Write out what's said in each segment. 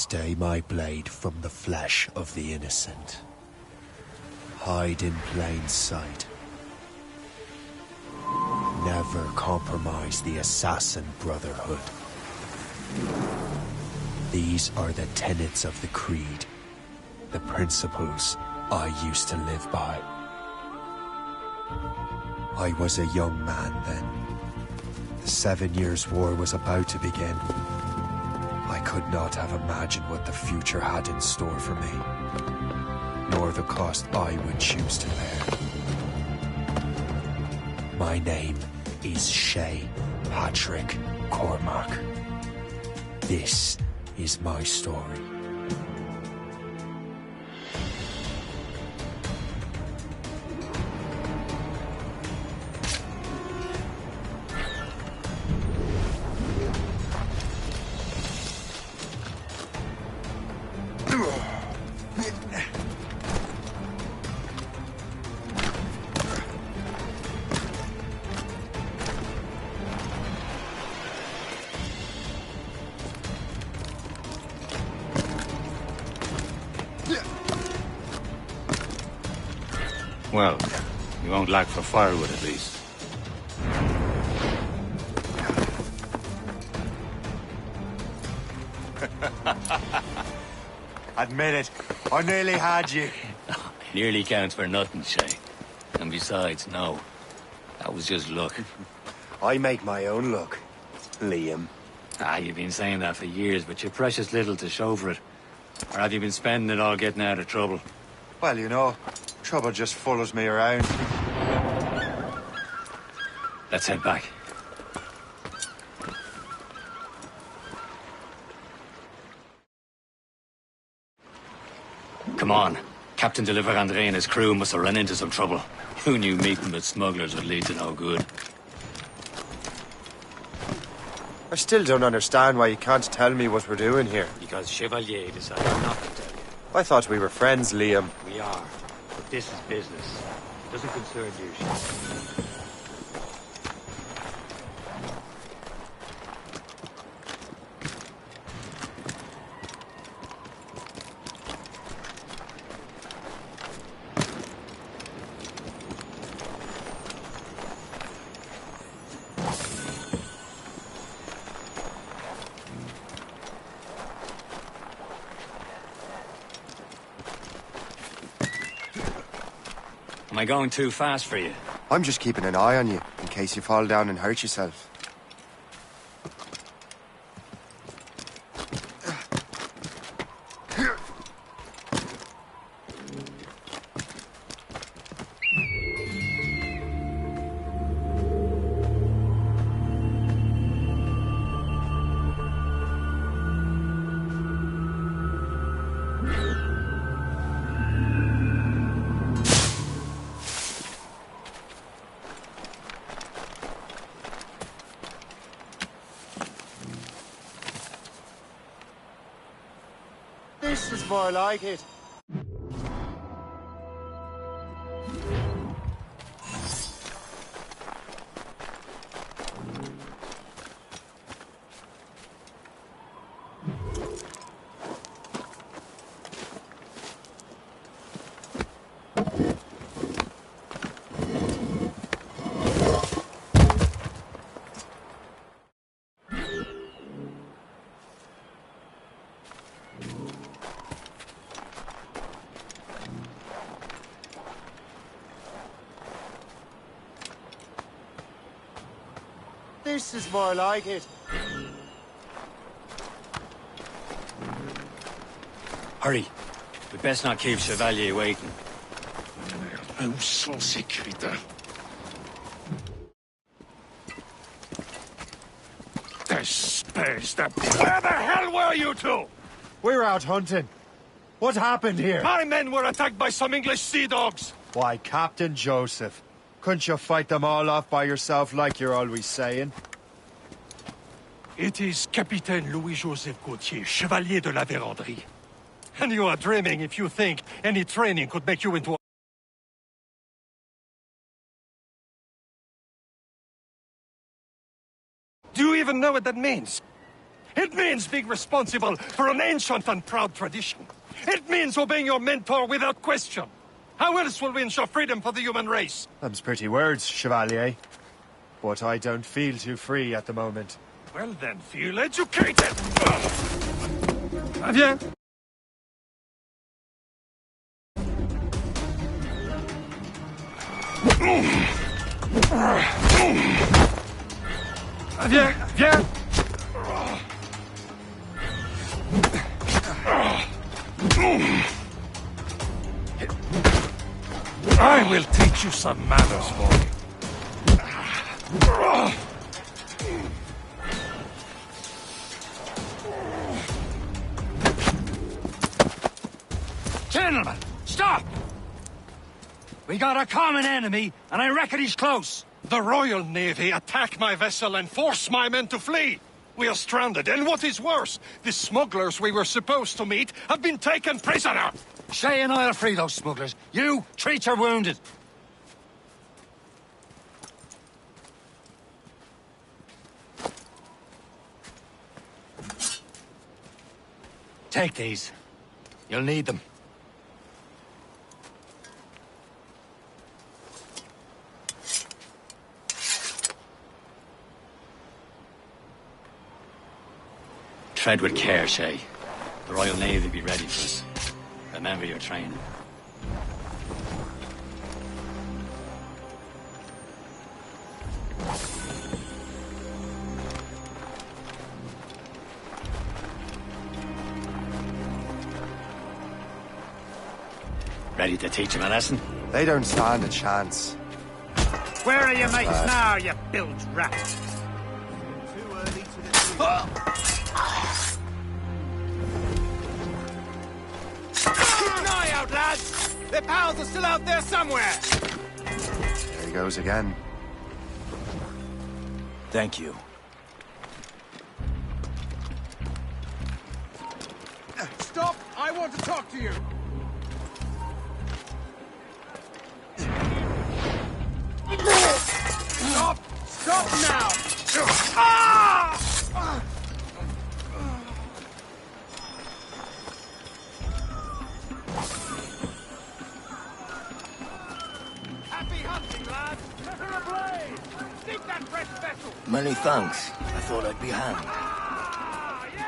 Stay my blade from the flesh of the innocent. Hide in plain sight. Never compromise the Assassin Brotherhood. These are the tenets of the Creed, the principles I used to live by. I was a young man then. The 7 Years' War was about to begin. I could not have imagined what the future had in store for me, nor the cost I would choose to bear. My name is Shay Patrick Cormac. This is my story. Well, you won't lack for firewood at least. Admit it, I nearly had you. Nearly counts for nothing, Shay. And besides, no. That was just luck. I make my own luck, Liam. You've been saying that for years, but you're precious little to show for it. Or have you been spending it all getting out of trouble? Well, you know, trouble just follows me around. Let's head back. Come on. Captain de Andre and his crew must have run into some trouble. Who knew meeting with smugglers would lead to no good? I still don't understand why you can't tell me what we're doing here. Because Chevalier decided not to tell you. I thought we were friends, Liam. We are. But this is business. Doesn't concern you, Shay. Am I going too fast for you? I'm just keeping an eye on you, in case you fall down and hurt yourself. This is more like it. This is more like it. Hurry. We'd best not keep Chevalier waiting. Où sont ces crétins? Espèce de... Where the hell were you two? We're out hunting. What happened here? My men were attacked by some English sea dogs. Why, Captain Joseph. Couldn't you fight them all off by yourself like you're always saying? It is Capitaine Louis-Joseph Gauthier, Chevalier de la Vérendrye. And you are dreaming if you think any training could make you into a... Do you even know what that means? It means being responsible for an ancient and proud tradition. It means obeying your mentor without question. How else will we ensure freedom for the human race? Them's pretty words, Chevalier. But I don't feel too free at the moment. Well then, feel educated! Viens! Viens, viens! I will teach you some manners, boy. Gentlemen, stop! We got a common enemy, and I reckon he's close. The Royal Navy attack my vessel and force my men to flee. We are stranded, and what is worse, the smugglers we were supposed to meet have been taken prisoner. Shay and I'll free those smugglers. You, treat your wounded. Take these. You'll need them. Tread with care, Shay. The Royal Navy will be ready for us. Remember your training. Ready to teach him a lesson? They don't stand a chance. Where are your mates now, you bilge rat? Too early to the Keep an eye out, lads! Their pals are still out there somewhere! There he goes again. Thank you. Stop! I want to talk to you! Stop! Stop now! Ah! Happy hunting, lads! Set her ablaze! Sink that fresh vessel! Many thanks. I thought I'd be hanged. Ah, yeah!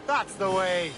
That's the way.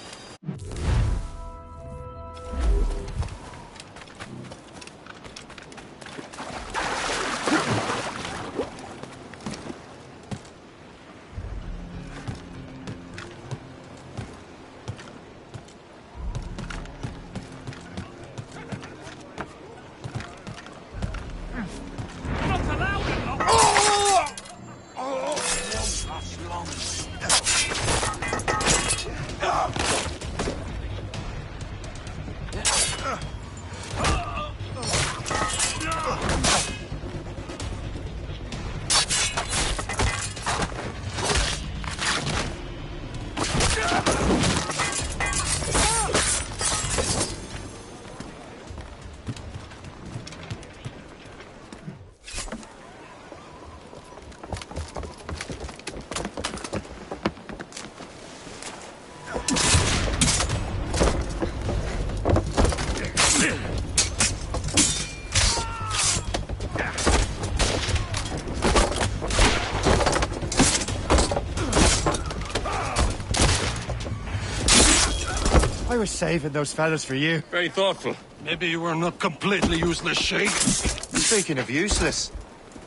I was saving those fellas for you. Very thoughtful. Maybe you were not completely useless, Shay. Speaking of useless,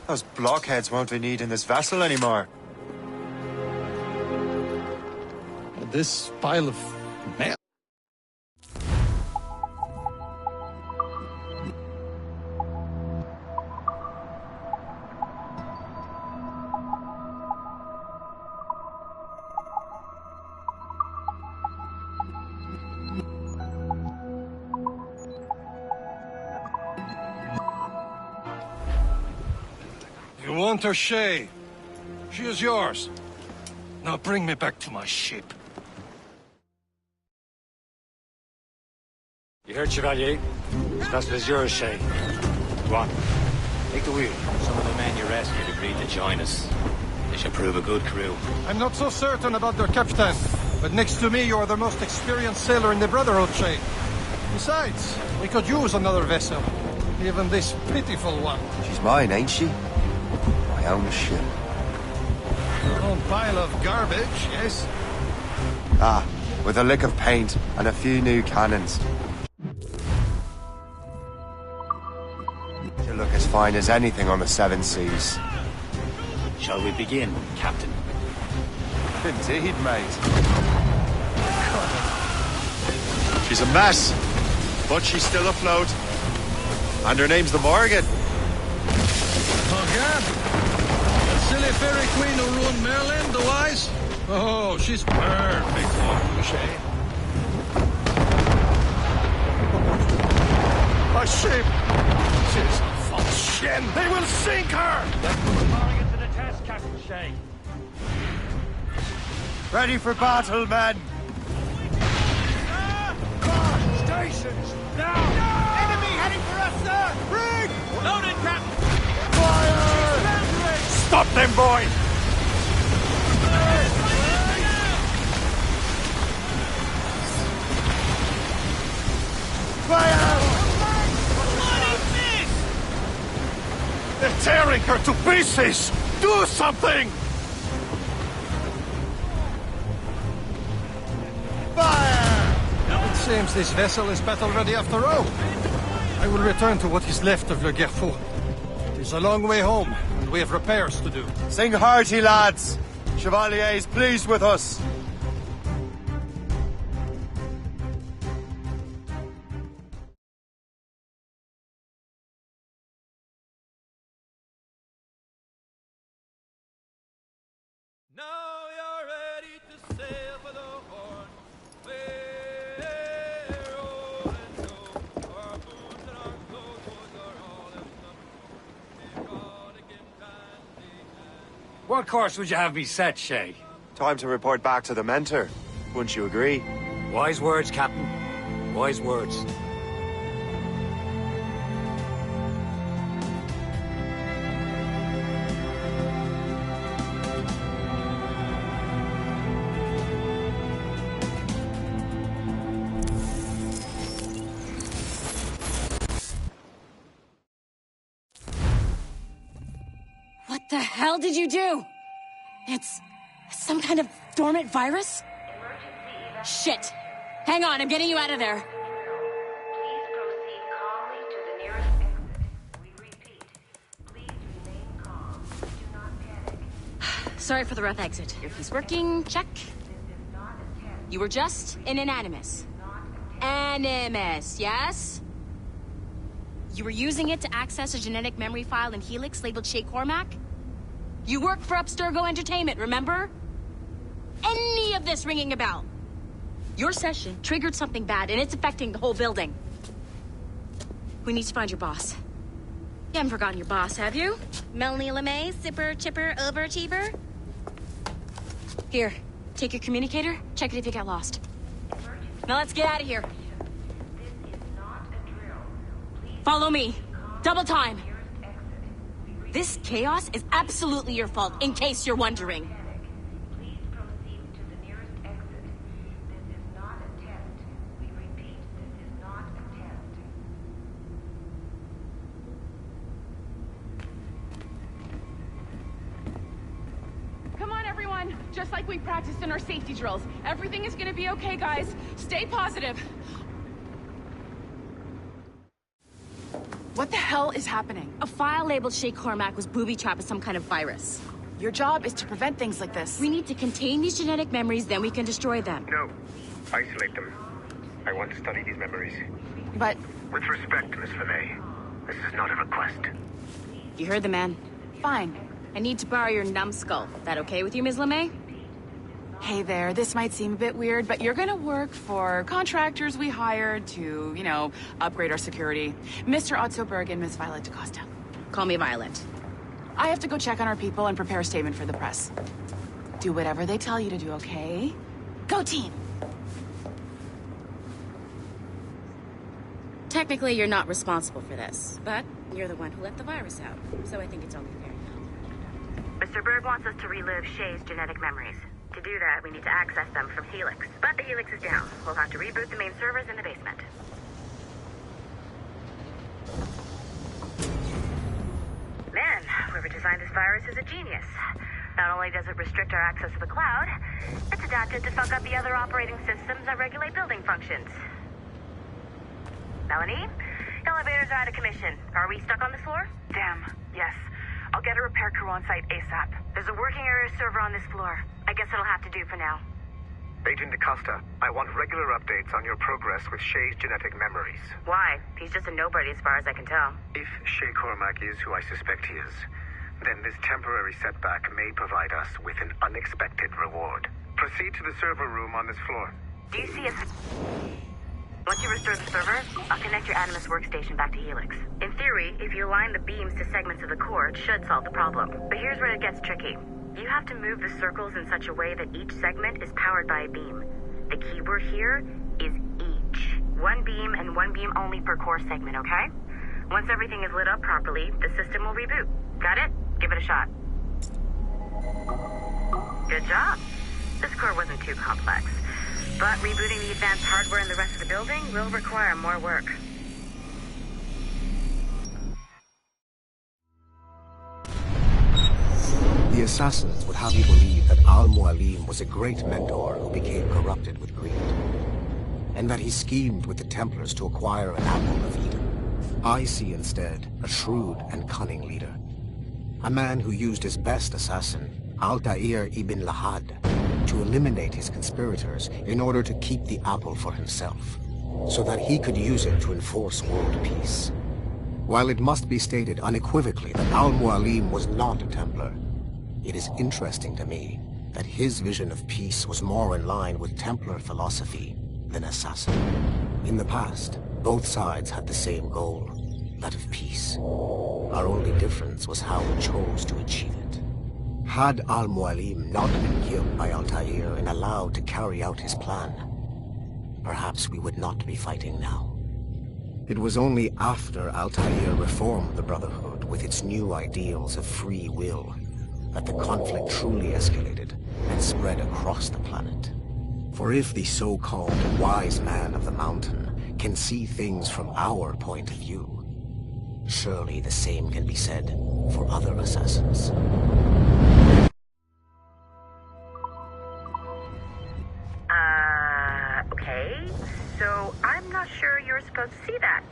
those blockheads won't be needing this vessel anymore. This pile of mail. You want her, Shay? She is yours. Now bring me back to my ship. You heard, Chevalier? This vessel is yours, Shay. Go on. Take the wheel. Some of the men you rescued agreed to join us. They should prove a good crew. I'm not so certain about their captain, but next to me you are the most experienced sailor in the Brotherhood, Shay. Besides, we could use another vessel. Even this pitiful one. She's mine, ain't she? My own ship. Your own pile of garbage, yes? Ah, with a lick of paint and a few new cannons. She'll look as fine as anything on the seven seas. Shall we begin, Captain? Indeed, mate. She's a mess, but she's still afloat. And her name's the Morgan. Oh, God. The silly fairy queen who ruined Merlin, the wise? Oh, she's perfect for you, Shay. A ship! She's a false shin! They will sink her! Calling it to the test, Captain Shay. Ready for battle, men! Stations, now! Enemy heading for us, sir! Brig! Loaded, Captain! Fire! Stop them, boy! Fire! They're tearing her to pieces! Do something! Fire! It seems this vessel is battle ready after all. I will return to what is left of Le Guerfou. It is a long way home, and we have repairs to do. Sing hearty, lads! Chevalier is pleased with us. Now you're ready to sail for the Horn. We're rolling low. Our boots and our clothes are all in the We've got to get dandy. What course would you have me set, Shay? Time to report back to the mentor. Wouldn't you agree? Wise words, Captain. Wise words. What the hell did you do? It's some kind of dormant virus? Shit! Hang on, I'm getting you out of there. Please proceed calmly to the nearest exit. We repeat, please remain calm. Do not panic. Sorry for the rough exit. Earpiece working, check. This is not a test. You were just in an animus. Animus, yes? You were using it to access a genetic memory file in Helix labeled Shay Cormac? You worked for Abstergo Entertainment, remember? Any of this ringing a bell? Your session triggered something bad, and it's affecting the whole building. We need to find your boss. You haven't forgotten your boss, have you? Melanie LeMay, sipper, chipper, overachiever? Here, take your communicator, check it if you get lost. Now let's get out of here. This is not a drill. Please Follow me. Double time. nearest exit. We repeat, This chaos is absolutely your fault, in case you're wondering. panic. Please proceed to the nearest exit. This is not a test. We repeat, this is not a test. Come on, everyone. Just like we practiced in our safety drills. Everything is gonna be okay, guys. Stay positive. What the hell is happening? A file labeled Shay Cormac was booby-trapped with some kind of virus. Your job is to prevent things like this. We need to contain these genetic memories, then we can destroy them. No. Isolate them. I want to study these memories. But With respect, Miss LeMay, this is not a request. You heard the man. fine. I need to borrow your numbskull. That okay with you, Ms. LeMay? Hey there, this might seem a bit weird, but you're gonna work for contractors we hired to, you know, upgrade our security. Mr. Ottoberg and Miss Violet DaCosta. Call me Violet. I have to go check on our people and prepare a statement for the press. Do whatever they tell you to do, okay? Go team! Technically, you're not responsible for this, but you're the one who let the virus out, so I think it's only fair. Mr. Berg wants us to relive Shay's genetic memories. To do that, we need to access them from Helix. But the Helix is down. We'll have to reboot the main servers in the basement. Man, whoever designed this virus is a genius. Not only does it restrict our access to the cloud, it's adapted to fuck up the other operating systems that regulate building functions. Melanie? Elevators are out of commission. Are we stuck on this floor? Damn, yes. I'll get a repair crew on site ASAP. There's a working area server on this floor. I guess it'll have to do for now. Agent DaCosta, I want regular updates on your progress with Shay's genetic memories. Why? He's just a nobody as far as I can tell. If Shay Cormac is who I suspect he is, then this temporary setback may provide us with an unexpected reward. Proceed to the server room on this floor. Do you see a... Once you restore the server, I'll connect your Animus workstation back to Helix. In theory, if you align the beams to segments of the core, it should solve the problem. But here's where it gets tricky. You have to move the circles in such a way that each segment is powered by a beam. The keyword here is each. One beam and one beam only per core segment, okay? Once everything is lit up properly, the system will reboot. Got it? Give it a shot. Good job. This core wasn't too complex. But rebooting the advanced hardware in the rest of the building will require more work. The Assassins would have you believe that Al-Mualim was a great mentor who became corrupted with greed, and that he schemed with the Templars to acquire an apple of Eden. I see instead a shrewd and cunning leader, a man who used his best assassin, Altair ibn Lahad, to eliminate his conspirators in order to keep the apple for himself, so that he could use it to enforce world peace. While it must be stated unequivocally that Al-Mualim was not a Templar, it is interesting to me that his vision of peace was more in line with Templar philosophy than Assassin. In the past, both sides had the same goal, that of peace. Our only difference was how we chose to achieve it. Had Al-Mualim not been killed by Altair and allowed to carry out his plan, perhaps we would not be fighting now. It was only after Altair reformed the Brotherhood with its new ideals of free will that the conflict truly escalated and spread across the planet. For if the so-called wise man of the mountain can see things from our point of view, surely the same can be said for other assassins. Okay. So, I'm not sure you're supposed to see that.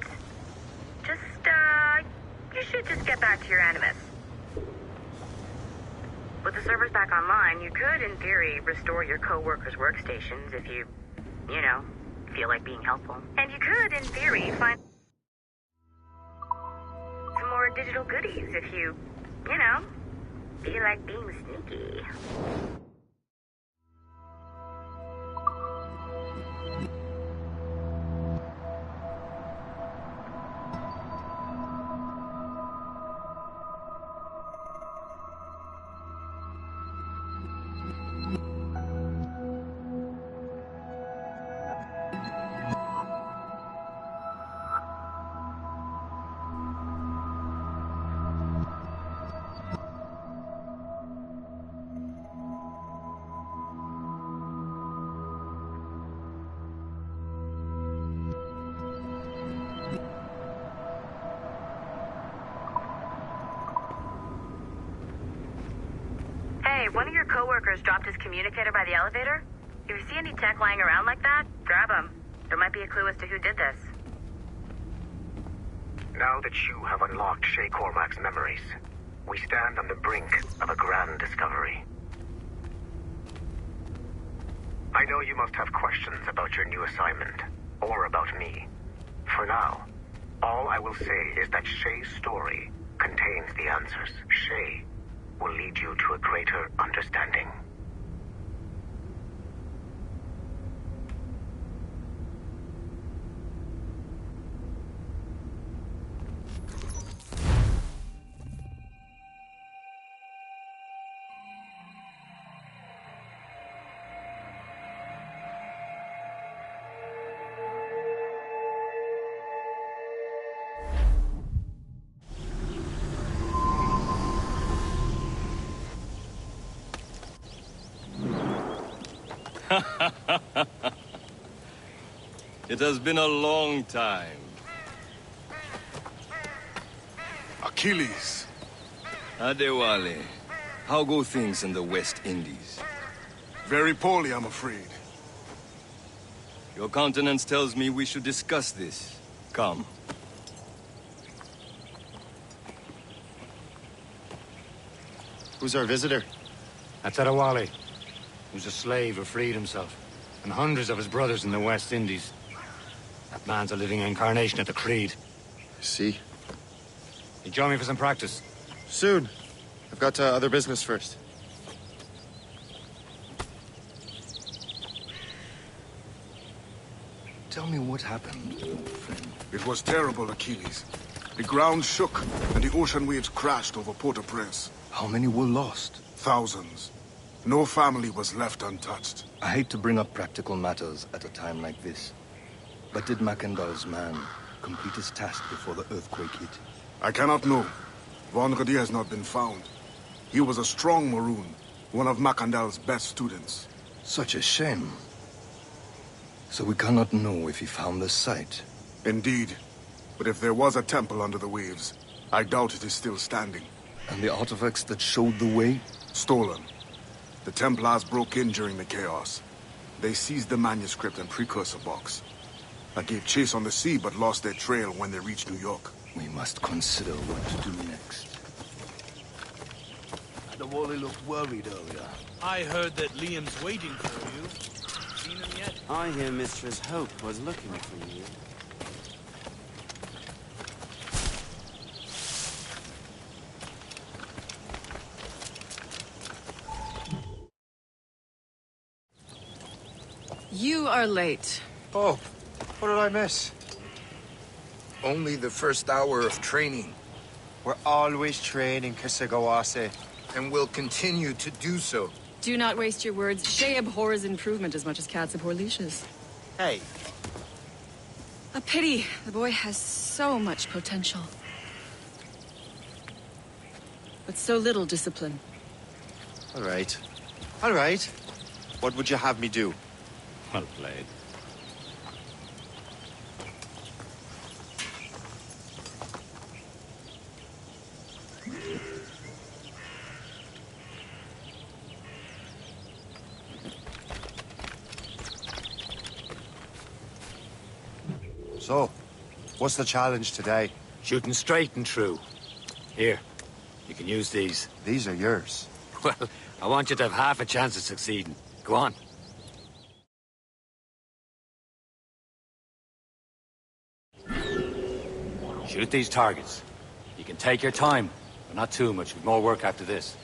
You should just get back to your Animus. With the servers back online, you could, in theory, restore your co-workers' workstations if you feel like being helpful. And you could, in theory, find some more digital goodies if you feel like being sneaky. Hey, one of your coworkers dropped his communicator by the elevator. If you see any tech lying around like that, grab him. There might be a clue as to who did this. Now that you have unlocked Shay Cormac's memories, we stand on the brink of a grand discovery. I know you must have questions about your new assignment, or about me. For now, all I will say is that Shay's story contains the answers. Shay will lead you to a greater understanding. It has been a long time. Achilles. Adewale, how go things in the West Indies? Very poorly, I'm afraid. Your countenance tells me we should discuss this. Come. Who's our visitor? That's Adewale, who's a slave who freed himself, and hundreds of his brothers in the West Indies. That man's a living incarnation of the Creed. See? You join me for some practice? Soon. I've got other business first. Tell me what happened, friend. It was terrible, Achilles. The ground shook, and the ocean waves crashed over Port-au-Prince. How many were lost? Thousands. No family was left untouched. I hate to bring up practical matters at a time like this. But did Macandal's man complete his task before the earthquake hit? I cannot know. Vendredi has not been found. He was a strong Maroon, one of Macandal's best students. Such a shame. So we cannot know if he found the site. Indeed. But if there was a temple under the waves, I doubt it is still standing. And the artifacts that showed the way? Stolen. The Templars broke in during the chaos. They seized the manuscript and precursor box. I gave chase on the sea, but lost their trail when they reached New York. We must consider what to do next. Adewale looked worried earlier. I heard that Liam's waiting for you. Seen him yet? I hear Mistress Hope was looking for you. You are late. Oh, what did I miss? Only the first hour of training. We're always training, Kisagawase. And will continue to do so. Do not waste your words. Shay abhors improvement as much as cats abhor leashes. Hey. A pity. The boy has so much potential. But so little discipline. All right. All right. What would you have me do? Well played. So, what's the challenge today? Shooting straight and true. Here, you can use these. These are yours. Well, I want you to have half a chance of succeeding. Go on. Shoot these targets. You can take your time, but not too much. With more work after this.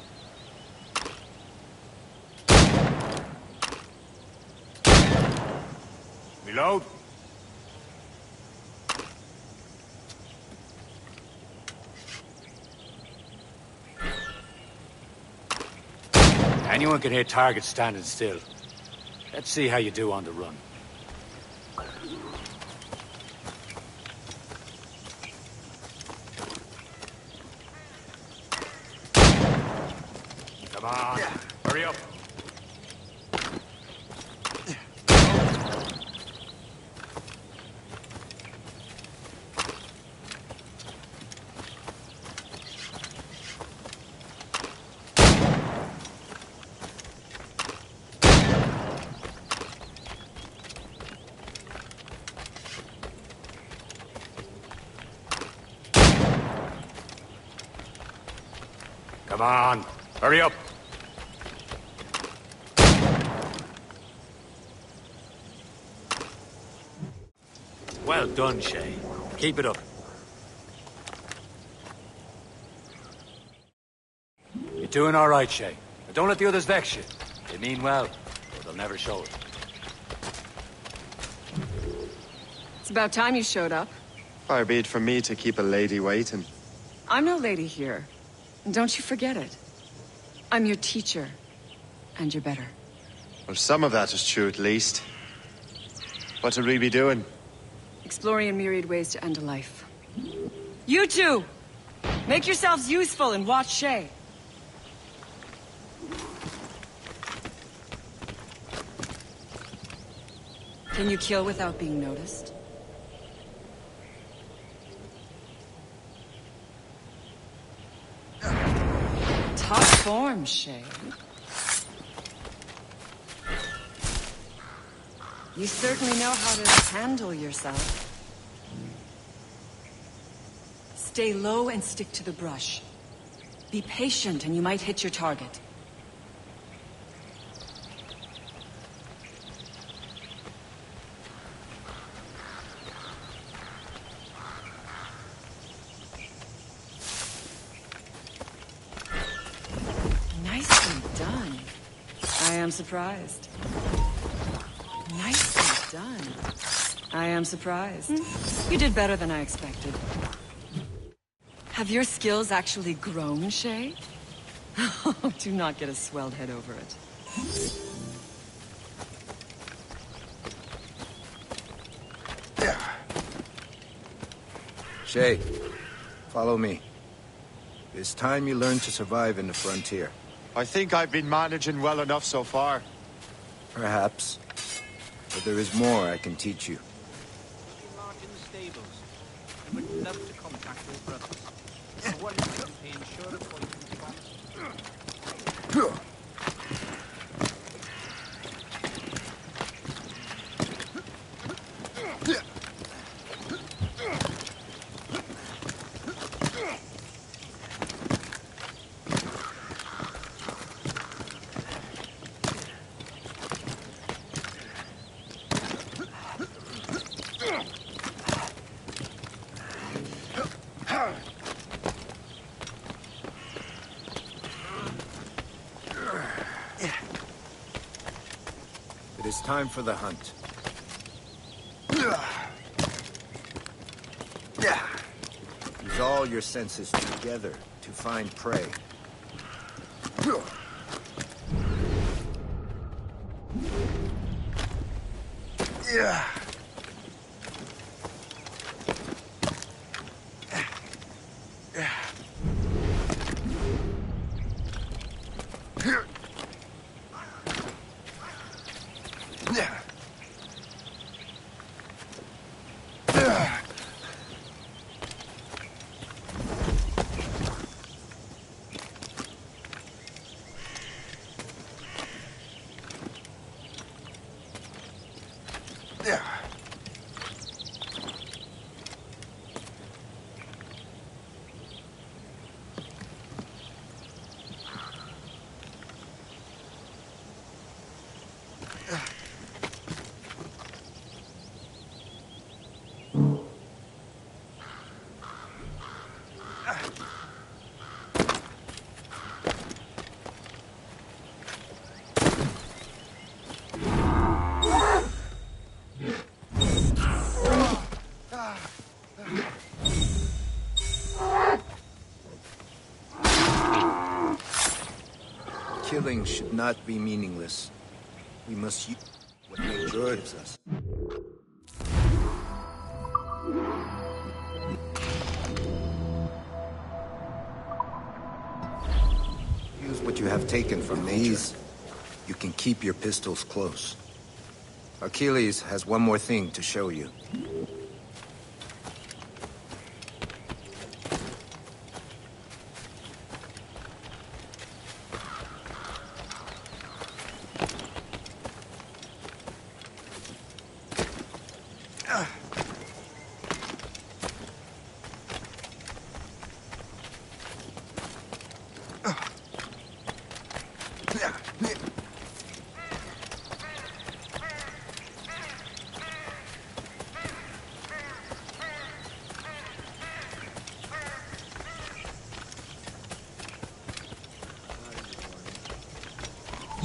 Reload. Anyone can hit targets standing still. Let's see how you do on the run. Come on, hurry up. Come on, hurry up. Well done, Shay. Keep it up. You're doing all right, Shay. But don't let the others vex you. They mean well, but they'll never show it. It's about time you showed up. Far be it from me to keep a lady waiting. I'm no lady here. And don't you forget it. I'm your teacher. And you're better. Well, some of that is true, at least. What would we be doing? Exploring a myriad ways to end a life. You two! Make yourselves useful and watch Shay. Can you kill without being noticed? Top form, Shay. You certainly know how to handle yourself. Stay low and stick to the brush. Be patient and you might hit your target. Nicely done. I am surprised. Nicely done. I am surprised. You did better than I expected. Have your skills actually grown, Shay? Oh, do not get a swelled head over it. Shay, follow me. It's time you learn to survive in the frontier. I think I've been managing well enough so far. Perhaps. But there is more I can teach you. In the stables. I would love to contact your brothers. I wonder if you can pay insurance or you can It is time for the hunt. Use all your senses together to find prey. Killing should not be meaningless. We must use what nature gives us. Use what you have taken from these. You can keep your pistols close. Achilles has one more thing to show you.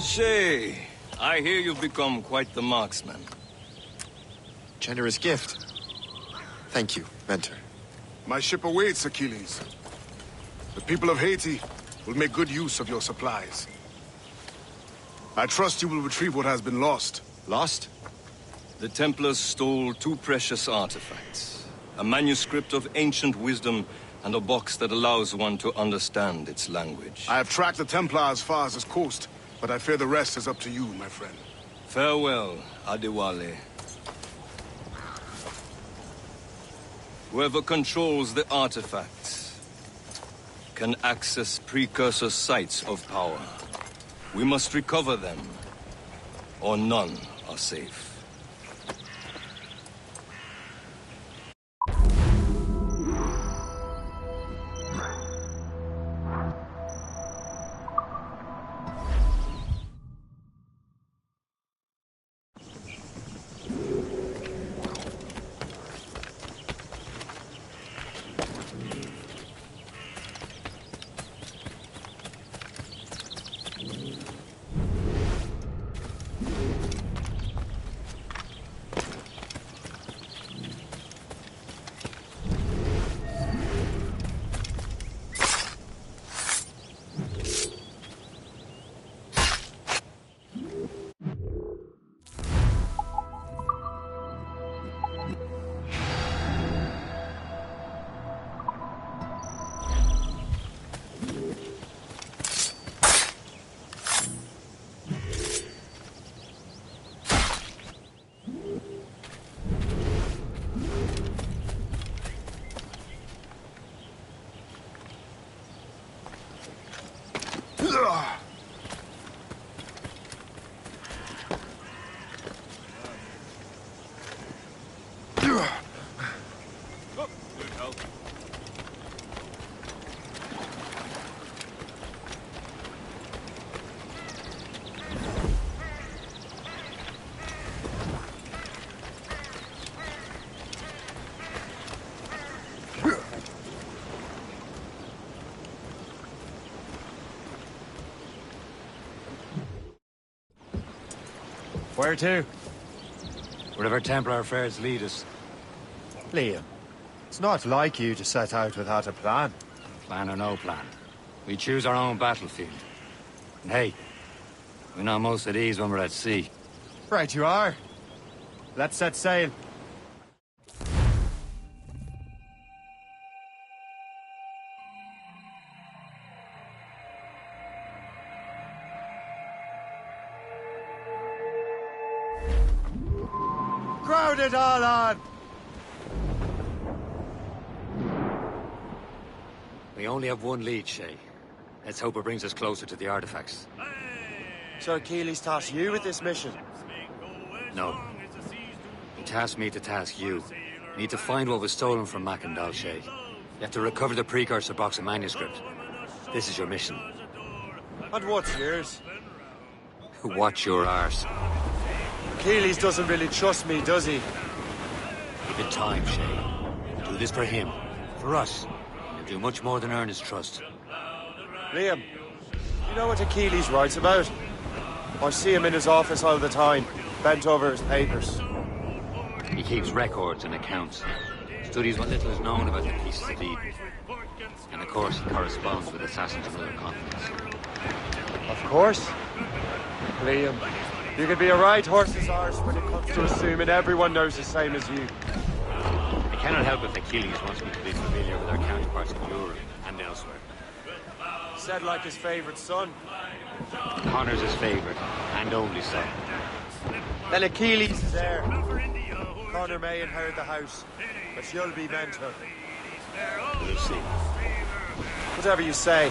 Shay, I hear you've become quite the marksman. Generous gift. Thank you, Mentor. My ship awaits, Achilles. The people of Haiti will make good use of your supplies. I trust you will retrieve what has been lost. Lost? The Templars stole 2 precious artifacts. A manuscript of ancient wisdom and a box that allows one to understand its language. I have tracked the Templar as far as this coast, but I fear the rest is up to you, my friend. Farewell, Adewale. Whoever controls the artifacts can access precursor sites of power. We must recover them, or none are safe. Where to? Wherever Templar affairs lead us. Liam, it's not like you to set out without a plan. Plan or no plan. We choose our own battlefield. And hey, we know most of these when we're at sea. Right you are. Let's set sail. Crowd it all on! We only have one lead, Shay. Let's hope it brings us closer to the artifacts. So Keely's tasked you with this mission? No. He tasked me to task you. We need to find what was stolen from Mackandal, Shay. You have to recover the precursor box of manuscript. This is your mission. And what's yours? Watch your arse. Keely's doesn't really trust me, does he? Give it time, Shay. Do this for him. For us. You'll do much more than earn his trust. Liam, you know what Achilles writes about? I see him in his office all the time, bent over his papers. He keeps records and accounts. Studies what little is known about the pieces of Eden. And of course, he corresponds with assassins from other continents. Of course. Liam, you can be a right horse's arse when it comes to assuming everyone knows the same as you. I cannot help if Achilles wants me to be familiar with our counterparts in Europe and elsewhere. Said like his favourite son. Connor's his favourite, and only son. Then Achilles is there. Connor may inherit the house, but you'll be mentor. We'll see. Whatever you say,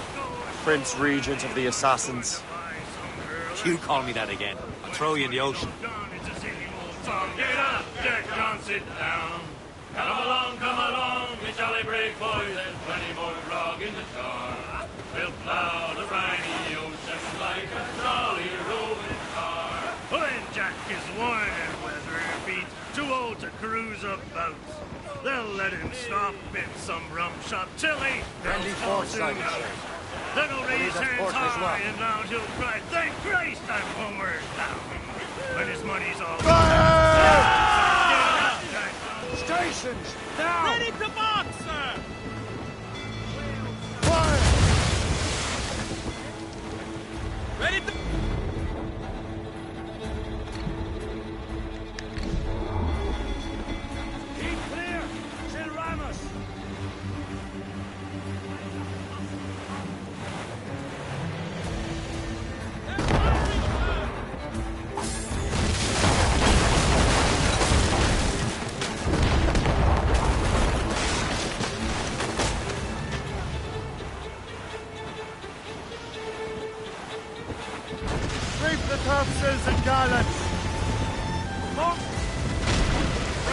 Prince Regent of the Assassins. You call me that again, I'll throw you in the ocean. Get up, Jack John, sit down. Come along, we jolly brave boys. There's plenty more grog in the jar. We'll plow the briny ocean like a jolly roving car. When Jack is worn and weather beat, too old to cruise about, they'll let him stop in some rum shop till he falls soon out. Then he'll raise hands high and loud he'll cry, thank Christ I'm homeward bound. When his money's all Stations! Now! ready to march, sir! Ready to... Keep clear! Still Ramos!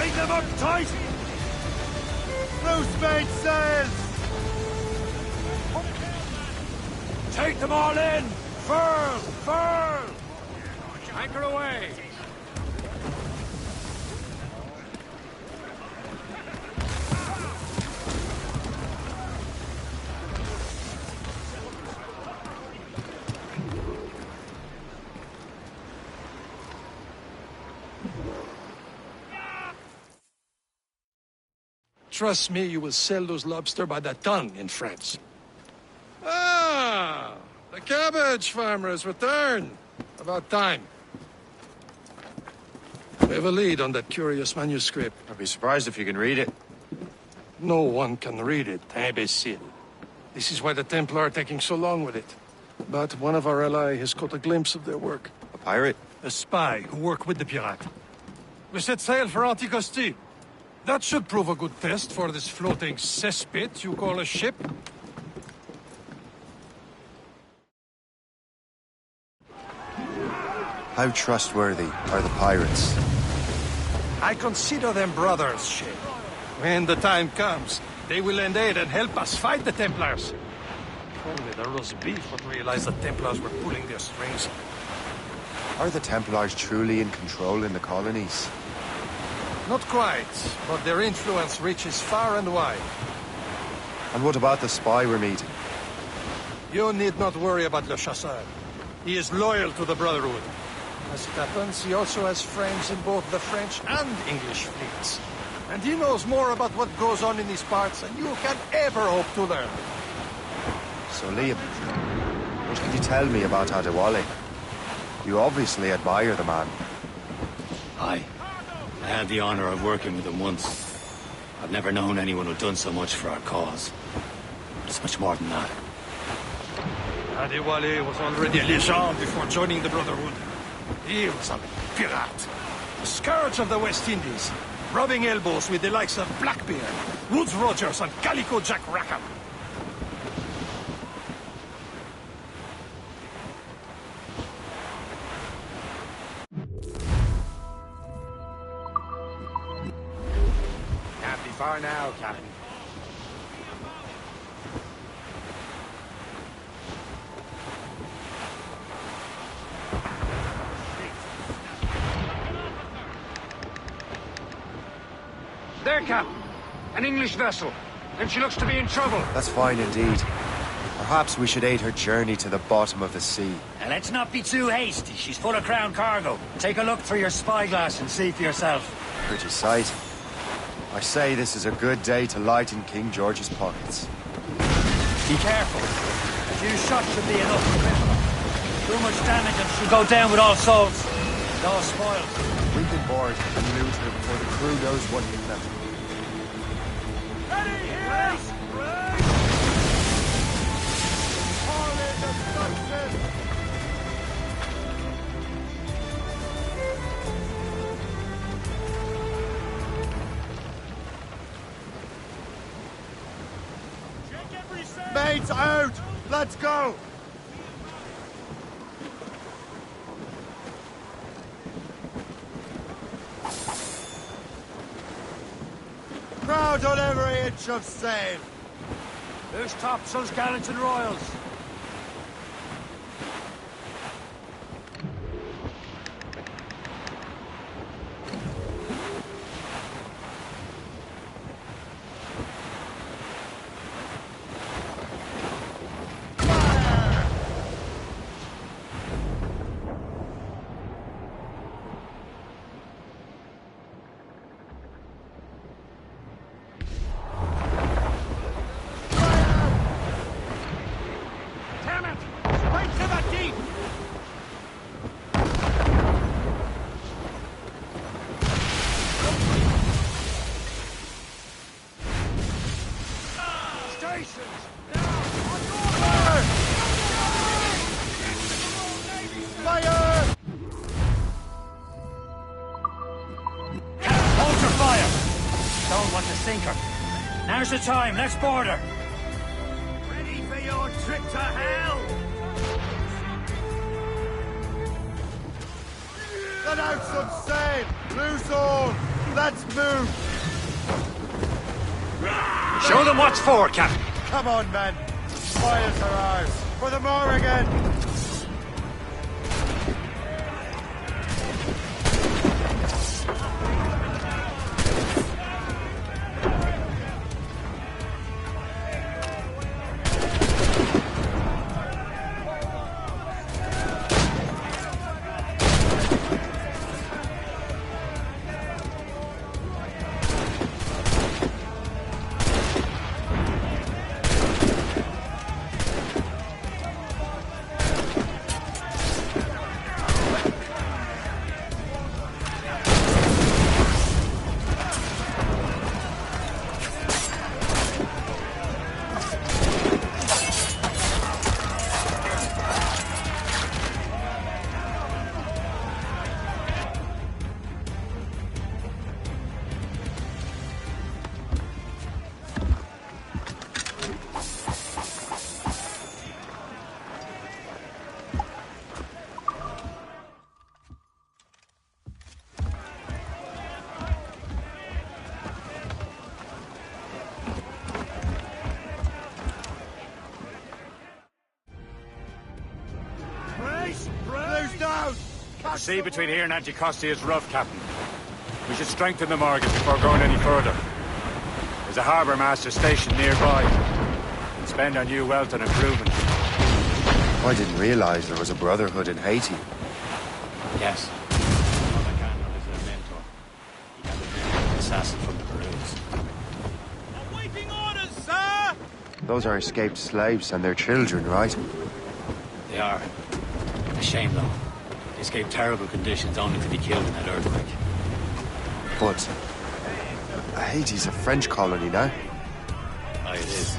Bring them up tight! Loose main sails! Take them all in! Furl! Furl! Anchor away! Trust me, you will sell those lobster by the ton in France. Ah! The cabbage farmer has returned. About time. We have a lead on that curious manuscript. I'd be surprised if you can read it. No one can read it, imbecile. This is why the Templar are taking so long with it. But one of our allies has caught a glimpse of their work. A pirate? A spy who worked with the pirate. We set sail for Anticosti. That should prove a good test for this floating cesspit you call a ship. How trustworthy are the pirates? I consider them brothers, Shay. When the time comes, they will lend aid and help us fight the Templars. Only the roast beef would realize the Templars were pulling their strings. Are the Templars truly in control in the colonies? Not quite, but their influence reaches far and wide. And what about the spy we're meeting? You need not worry about Le Chasseur. He is loyal to the Brotherhood. As it happens, he also has friends in both the French and English fleets. And he knows more about what goes on in these parts than you can ever hope to learn. So, Liam, what can you tell me about Adewale? You obviously admire the man. Aye. I had the honor of working with him once. I've never known anyone who'd done so much for our cause. It's much more than that. Adewale was already a legend before joining the Brotherhood. He was a pirate. The scourge of the West Indies. Rubbing elbows with the likes of Blackbeard, Woodes Rogers, and Calico Jack Rackham. Can't be far now, Captain. There, Captain. An English vessel. And she looks to be in trouble. That's fine indeed. Perhaps we should aid her journey to the bottom of the sea. Now, let's not be too hasty. She's full of crown cargo. Take a look through your spyglass and see for yourself. Pretty sight. I say this is a good day to lighten King George's pockets. Be careful. A few shots should be enough to cripple her. Too much damage and she'll go down with all souls. And all spoiled. We can board and loot her before the crew knows what hit them. Ready here! Race! All in destruction! Mates out! Let's go! Crowd on every inch of sail! Who's topsails, gallants, and royals? Now's the time, let's board her! Ready for your trip to hell! Let out some sail! Loose all! Let's move! Show them what's for, Captain. Come on, men. Fires are ours. For the Morrigan! The sea between here and Anticosti is rough, Captain. We should strengthen the Morgan before going any further. There's a harbour master stationed nearby. And spend on new wealth and improvement. I didn't realize there was a brotherhood in Haiti. Yes. Father Candle is their mentor. He got an assassin from the Peru's. Awaiting orders, sir! Those are escaped slaves and their children, right? They are. A shame, though. They escaped terrible conditions only to be killed in that earthquake. But Haiti's a French colony now. Aye, it is.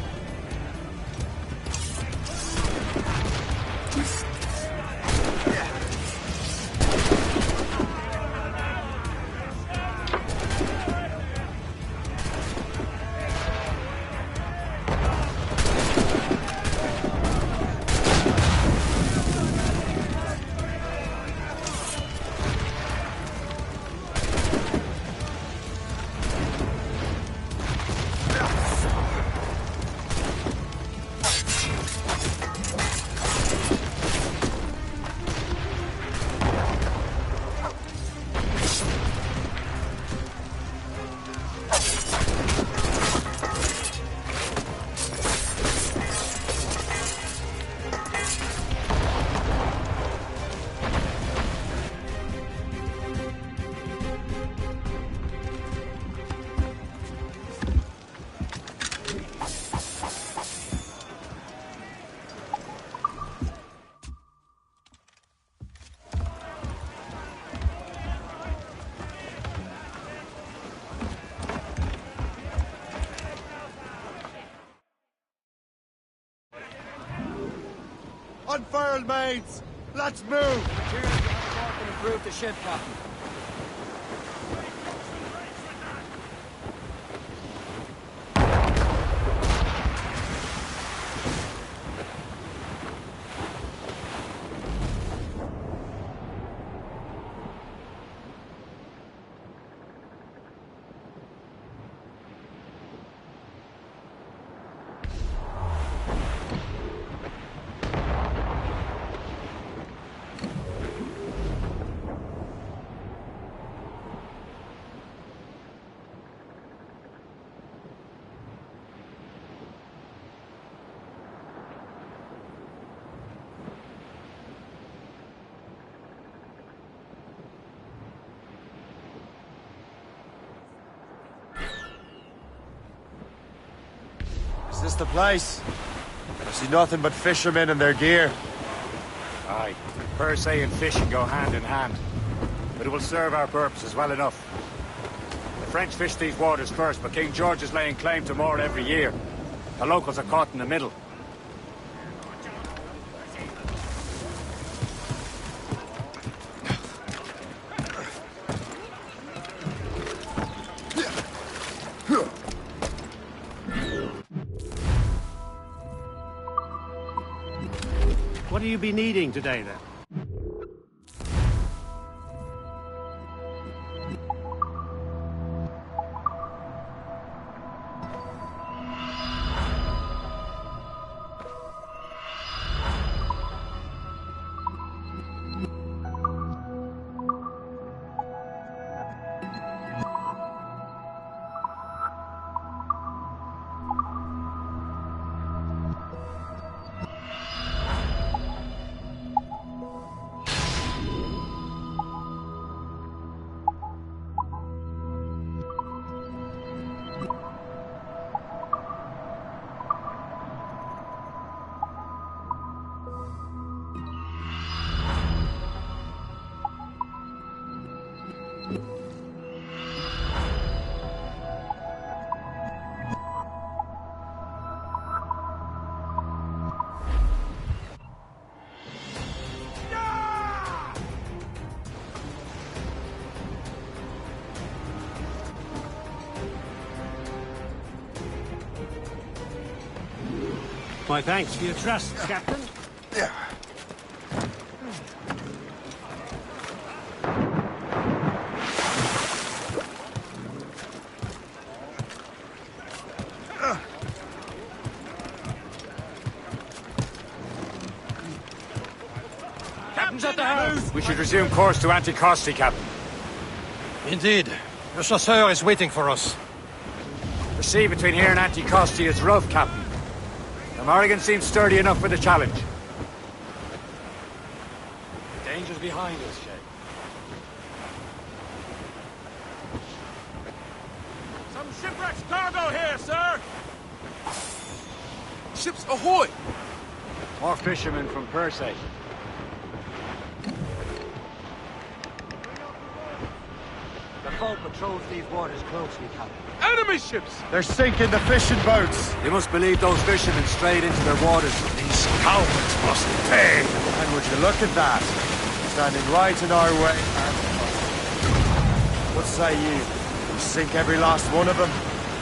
Unfurled, mates! Let's move! Materials to help and improve the ship, Captain. Is this the place? I see nothing but fishermen and their gear. Aye. Per se and fishing go hand in hand. But it will serve our purposes well enough. The French fish these waters first, but King George is laying claim to more every year. The locals are caught in the middle. What do you be needing today, then? My thanks for your trust, Captain. Captain's at the house! We should resume course to Anticosti, Captain. Indeed. Le Chasseur is waiting for us. The sea between here and Anticosti is rough, Captain. The Morrigan seems sturdy enough for the challenge. Danger's behind us, Shay. Some shipwrecked cargo here, sir! Ships ahoy! More fishermen from Persay. The boat patrols these waters closely, Captain. Enemy ships! They're sinking the fishing boats. You must believe those fishermen strayed into their waters. These cowards must pay. And would you look at that? Standing right in our way. What say you? We sink every last one of them.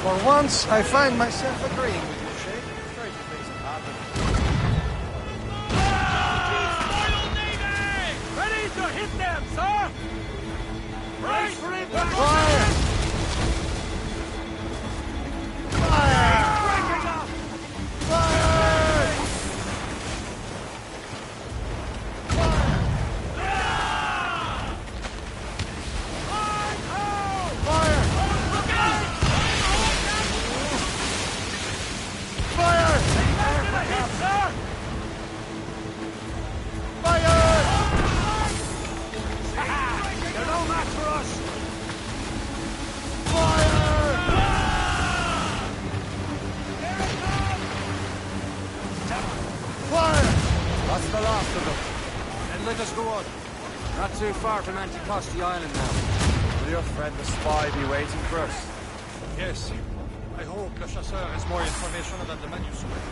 For once, I find myself agreeing with you, Shay. Stranger things have happened. Ready to hit them, sir! Brace for impact! Fire! That's the last of them. Then let us go on. Not too far from Anticosti Island now. Will your friend the spy be waiting for us? Yes. I hope Le Chasseur has more information about the manuscript.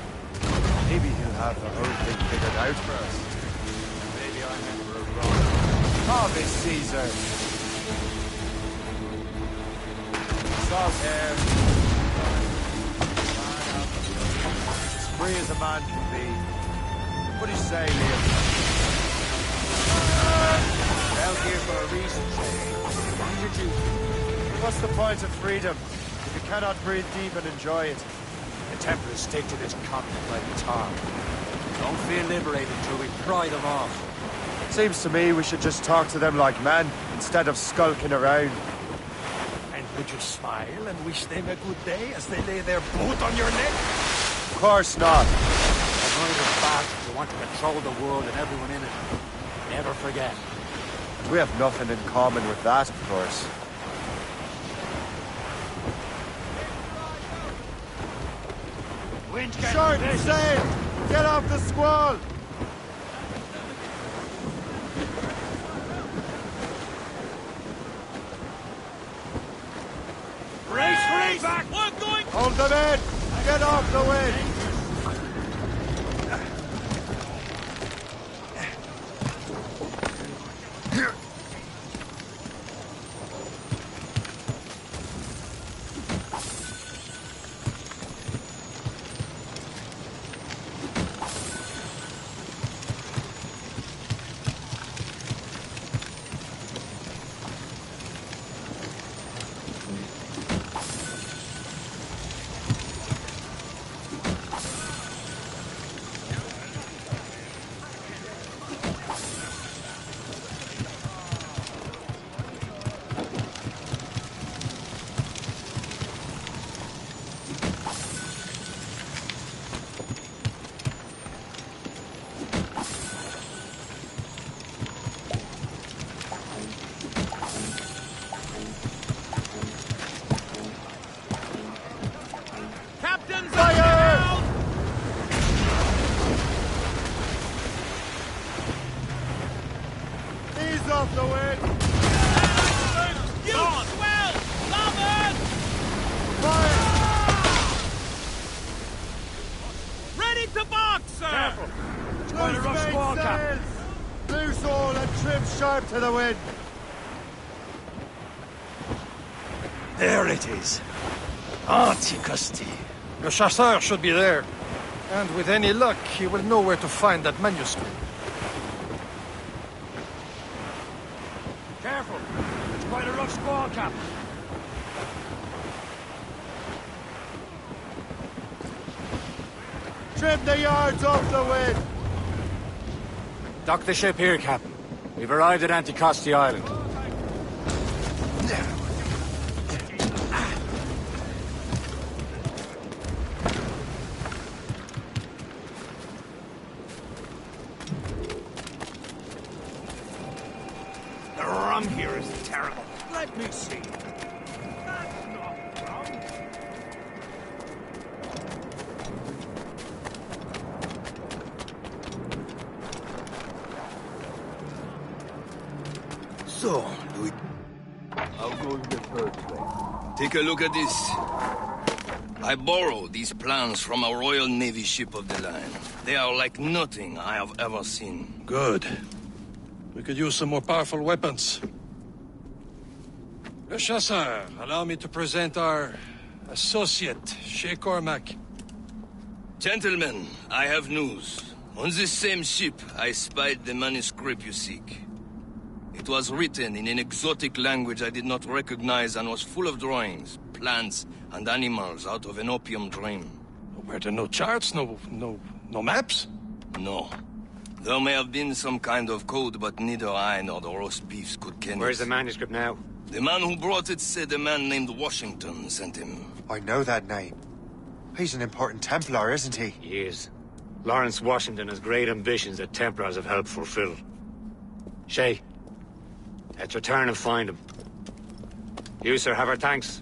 Maybe he'll have the whole thing figured out for us. Maybe I remember it wrong. Harvey Caesar. Salt hair. As free as a man can be. What do you say, Liam? Out here for a reason, Find your duty. What's the point of freedom if you cannot breathe deep and enjoy it? The Templars stick to this continent like a tar. Don't feel liberated till we pry them off. Seems to me we should just talk to them like men instead of skulking around. And would you smile and wish them a good day as they lay their boat on your neck? Of course not. As long as it's bastards who want to control the world and everyone in it. Never forget. We have nothing in common with that, of course. Short sail! Get off the squall! Race for impact! We're going! Hold them in! Get off the wind! Off the wind! You swell! Starboard! Fire! Ready to box, sir! Careful! It's going to rough squall, Captain. Loose all and trim sharp to the wind! There it is. Anticosti. Le Chasseur should be there. And with any luck, he will know where to find that manuscript. Careful! It's quite a rough squall, Captain. Trim the yards off the wind! Dock the ship here, Captain. We've arrived at Anticosti Island. The rum here is terrible. Let me see. So, Louis, I'll go in the third place. take a look at this. I borrowed these plans from a Royal Navy ship of the line. They are like nothing I have ever seen. Good. We could use some more powerful weapons. Le Chasseur, allow me to present our associate, Shay Cormac. Gentlemen, I have news. On this same ship, I spied the manuscript you seek. It was written in an exotic language I did not recognize and was full of drawings, plants, and animals out of an opium dream. Were there no charts, no maps? No. There may have been some kind of code, but neither I nor the roast beefs could ken it. Where's the manuscript now? The man who brought it said a man named Washington sent him. I know that name. He's an important Templar, isn't he? He is. Lawrence Washington has great ambitions that Templars have helped fulfill. Shay, let's return and find him. You, sir, have our thanks.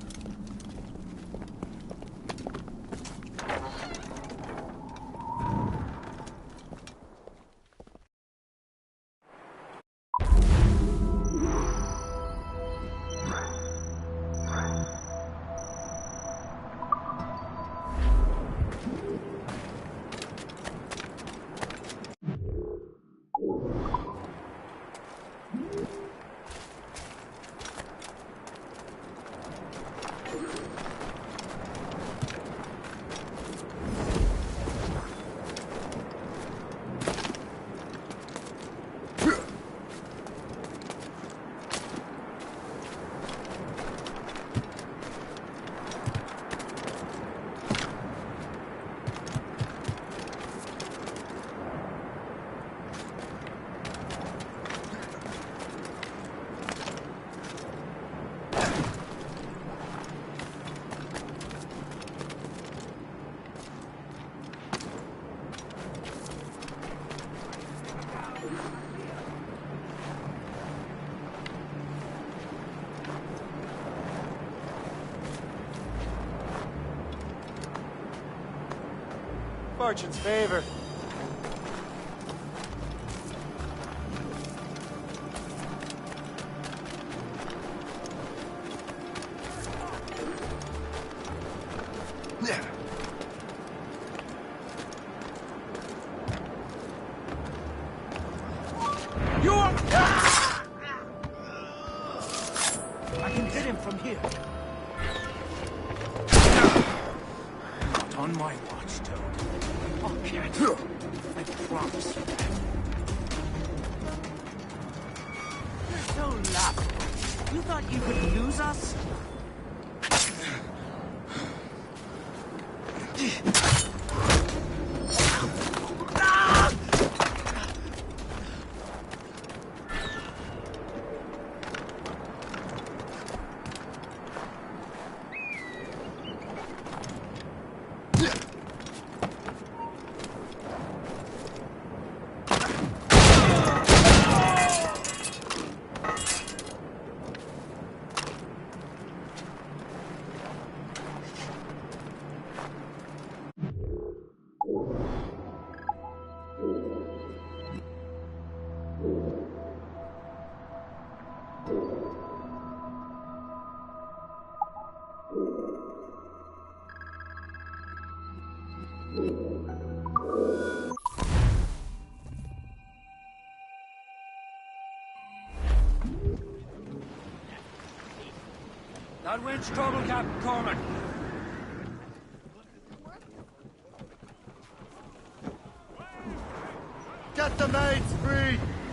Fortune's favor. You are... I can hit him from here. Not on my watch, Toad. I'll catch you. I promise you that. You're so laughable. You thought you could lose us? That wind's trouble, Captain Cormac. Get the maids free!